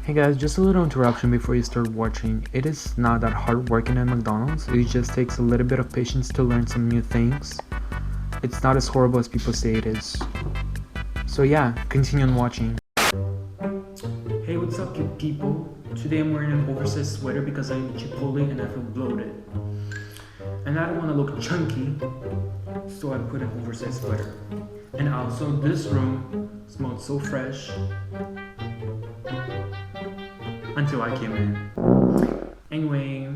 Hey guys, just a little interruption before you start watching. It is not that hard working at McDonald's, it just takes a little bit of patience to learn some new things. It's not as horrible as people say it is. So yeah, continue on watching. Hey, what's up you people? Today I'm wearing an oversized sweater because I eat Chipotle and I feel bloated. And I don't want to look chunky, so I put an oversized sweater. And also this room smelled so fresh until I came in. Anyway,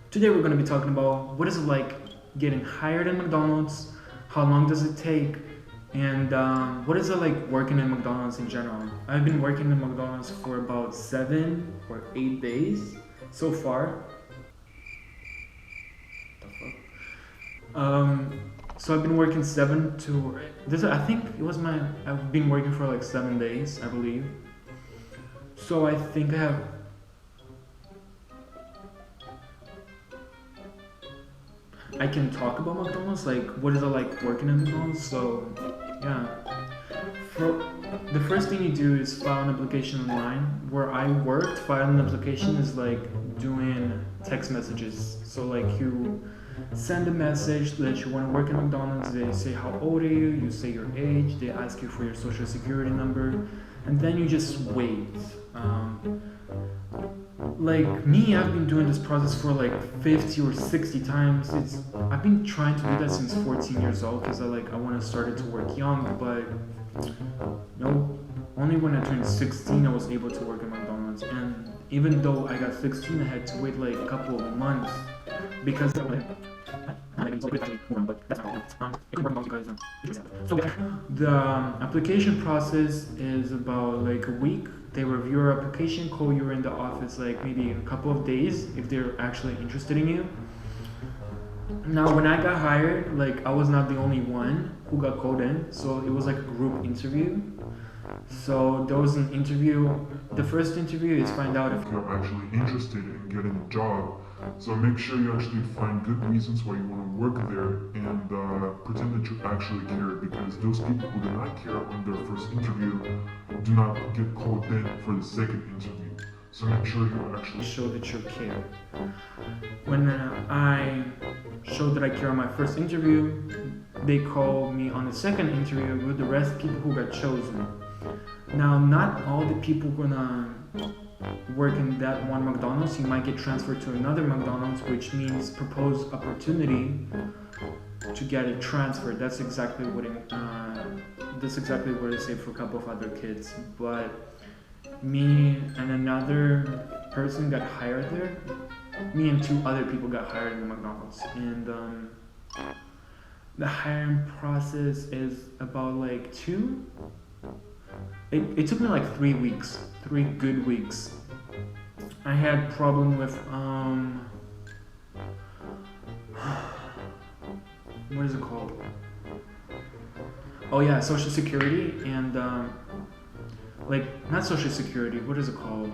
today we're going to be talking about what is it like getting hired at McDonald's, how long does it take, and what is it like working at McDonald's in general. I've been working at McDonald's for about 7 or 8 days so far. So I've been working I think it was I've been working for like 7 days, I believe. So I think I can talk about McDonald's, like what is it like working at McDonald's. So yeah, the first thing you do is file an application online. Where I worked, filing an application is like doing text messages. So like you send a message that you want to work at McDonald's, they say how old are you, you say your age, they ask you for your social security number, and then you just wait. Like me, I've been doing this process for like 50 or 60 times. I've been trying to do that since 14 years old because I want to start to work young, but no, only when I turned 16 I was able to work at McDonald's. And even though I got 16, I had to wait like a couple of months because so the application process is about like a week. They review your application, call you in the office like maybe a couple of days if they're actually interested in you. Now when I got hired, like I was not the only one who got called in, so it was like a group interview. So there was an interview. The first interview is find out if you're actually interested in getting a job. So make sure you actually find good reasons why you want to work there and pretend that you actually care, because those people who do not care on their first interview do not get called in for the second interview. So make sure you actually show that you care. When I showed that I care on my first interview, they called me on the second interview with the rest of people who got chosen. Now, not all the people gonna work in that one McDonald's. You might get transferred to another McDonald's, which means proposed opportunity to get a transfer. That's exactly what they say for a couple of other kids. But me and another person got hired there. Me and 2 other people got hired in the McDonald's, and the hiring process is about like 2. It took me like 3 weeks, 3 good weeks. I had problem with what is it called? Oh yeah, Social Security and like not Social Security. What is it called?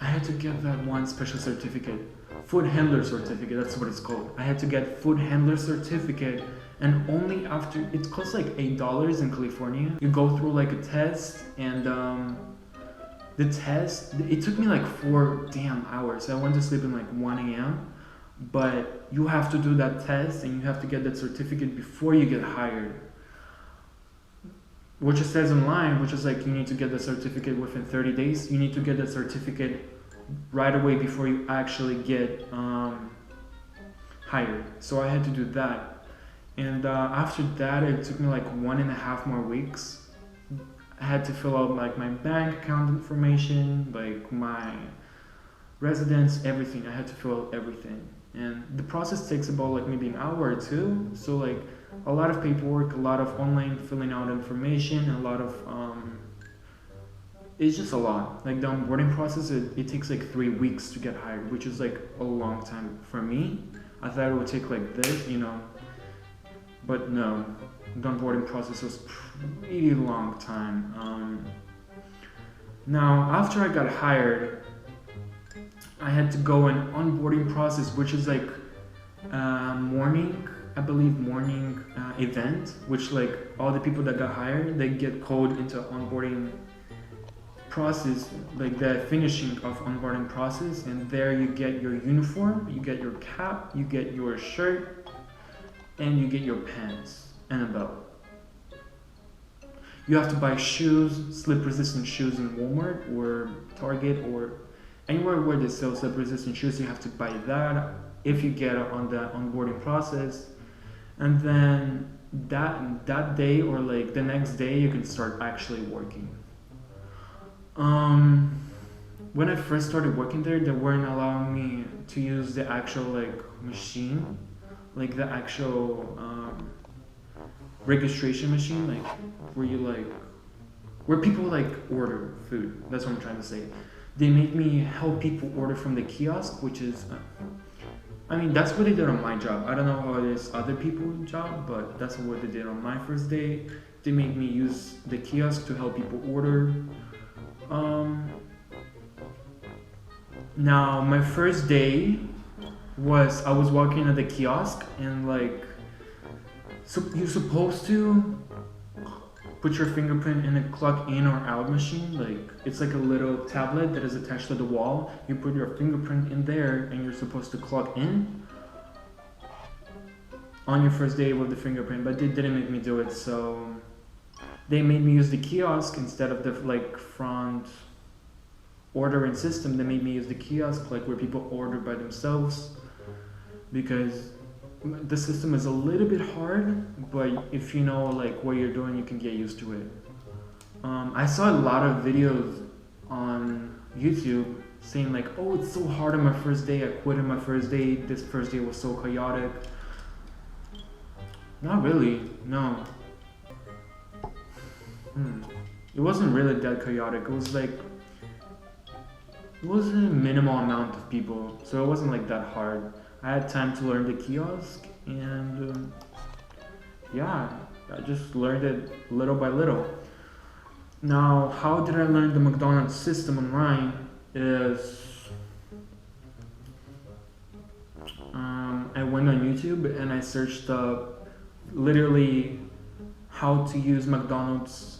I had to get that one special certificate. Food handler certificate, that's what it's called. I had to get food handler certificate, and only after, it costs like $8 in California. You go through like a test, and the test, it took me like 4 damn hours. I went to sleep in like 1 a.m. But you have to do that test and you have to get that certificate before you get hired. Which it says online, which is like you need to get the certificate within 30 days. You need to get that certificate right away before you actually get hired. So I had to do that, and after that it took me like 1.5 more weeks. I had to fill out like my bank account information, like my residence, everything. I had to fill out everything, and the process takes about like maybe an hour or 2. So like a lot of paperwork, a lot of online filling out information, a lot of it's just a lot. Like the onboarding process, it takes like 3 weeks to get hired, which is like a long time for me. I thought it would take like this, but no, the onboarding process was pretty long time. Now, after I got hired, I had to go an onboarding process, which is like morning I believe, morning event, which like all the people that got hired, they get called into onboarding process, like the finishing of onboarding process, and there you get your uniform, you get your cap, you get your shirt, and you get your pants and a belt. You have to buy shoes, slip-resistant shoes in Walmart or Target or anywhere where they sell slip-resistant shoes. You have to buy that if you get on the onboarding process, and then that day or like the next day you can start actually working. When I first started working there, they weren't allowing me to use the actual like machine, like the actual registration machine, like where people like order food. That's what I'm trying to say. They make me help people order from the kiosk, which is, I mean, that's what they did on my job. I don't know how it is other people's job, but that's what they did on my first day. They made me use the kiosk to help people order. Now my first day was I was walking at the kiosk and like, so you're supposed to put your fingerprint in a clock in or out machine. Like it's like a little tablet that is attached to the wall. You put your fingerprint in there and you're supposed to clock in on your first day with the fingerprint, but they didn't make me do it, so they made me use the kiosk instead of the like front ordering system. They made me use the kiosk, like where people order by themselves, because the system is a little bit hard, but if you know like what you're doing, you can get used to it. I saw a lot of videos on YouTube saying like, oh, it's so hard on my first day, I quit on my first day, this first day was so chaotic. Not really, no. It wasn't really that chaotic. It was like, it was a minimal amount of people, so it wasn't like that hard. I had time to learn the kiosk, and yeah, I just learned it little by little. Now, how did I learn the McDonald's system online? Is I went on YouTube and I searched up literally how to use McDonald's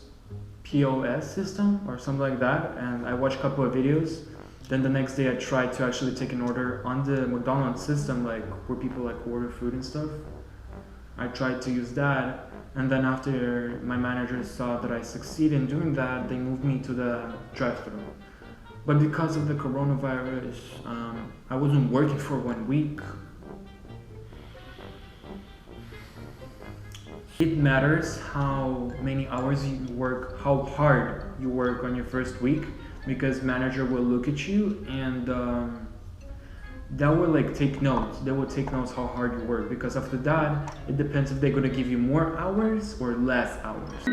POS system or something like that, and I watched a couple of videos. Then the next day I tried to actually take an order on the McDonald's system, like where people like order food and stuff. I tried to use that, and then after my manager saw that I succeeded in doing that, they moved me to the drive-thru. But because of the coronavirus, I wasn't working for 1 week. It matters how many hours you work, how hard you work on your first week, because manager will look at you and that will like take notes. They will take notes how hard you work, because after that, it depends if they're gonna give you more hours or less hours.